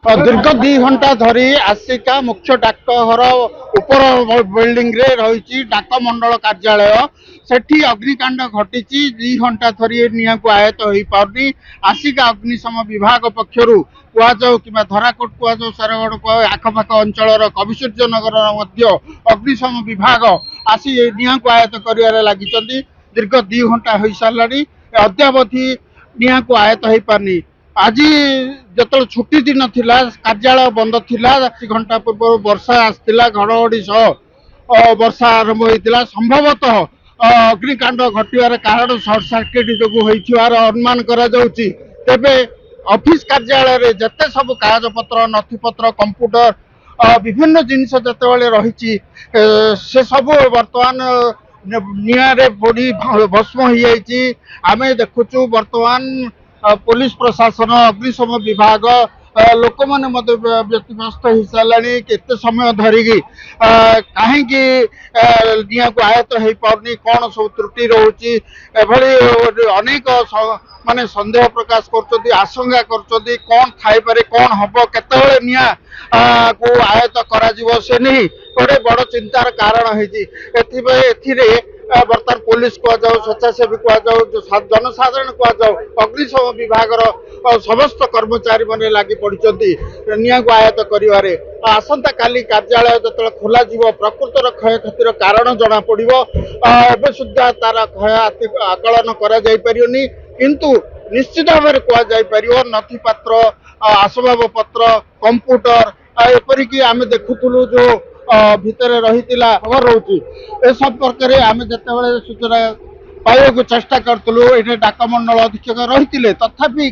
दीर्घ 2 घंटा धरी आसिका मुख्य डाकघर उपर बिल्डिंग रे रही डाक मंडल कार्यालय सेठी अग्निकांड घटी 2 घंटा धरी निया को आयत हो पारनी आसिका अग्निशम विभाग पक्षर कहुँ कि धराकोट कहुँ सारगढ़ कह आखपाख अंचल कविसूर्य नगर अग्निशम विभाग आसी निया को आयत कर लगी दीर्घ 2 घंटा हो सारा अद्यावधि निया को आयत हो पारनी आज जो छुट्टी दिन थिला कार्यालय बंद थिला 1 घंटा पूर्व वर्षा आसला घड़घड़ी सह वर्षा आरंभ होता संभवतः अग्निकांड घटार कारण सर्ट सर्किट जो अनुमान करा जाउची। तेबे ऑफिस कार्यालय रे जते सब कागज पत्र नथिपत्र कंप्यूटर विभिन्न जिनस जते रही से सब वर्तमान निआरे पोड़ी भस्म हो जाइए। आम देखुचु वर्तमान पुलिस प्रशासन अग्निशम विभाग लोक मैंने व्यतिव्यस्त हो सारे केते समय धरिकी कहीं निया को आयत हो पारनी कौन सब त्रुटि रोचे अनेक माने संदेह प्रकाश कर आशंका कर कौन थाईपे कौन हम केत निया को आयत कर से नहीं गोटे बड़ चिंतार कारण है। बर्तमान पुलिस कहुँ स्वेच्छासेवी कहुँ जनसाधारण कहुँ अग्निशम विभाग समस्त कर्मचारी मैंने लगी पड़ी निया को आयत कर आसंता काली कार्यालय जो खोल प्रकृतर क्षय क्षतिर कारण जना पड़े सुधा तार क्षय आकलन करनी किंतु निश्चित भाव में कहुपर नथिपत्र आसबाब पत्र कंप्यूटर एपरिकी आम देखुलु जो भितर रही खबर रोचे ए संपर्क में आम जिते सूचना पाइबा चेष्टा करूँ ये डाकमंडल अधीक्षक रही तथापि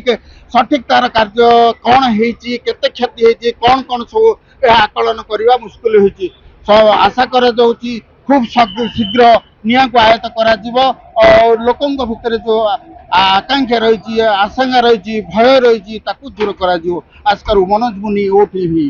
सठिक तार कार्य कौन होती केते क्षति होती कौन कौन सब आकलन करने मुस्किल हो आशा कर खूब शीघ्र निया को आयत कर लोकों भितर जो आकांक्षा रही आशंका रही भय रही दूर कर। आजकल मनोज मुनि ओटीवी।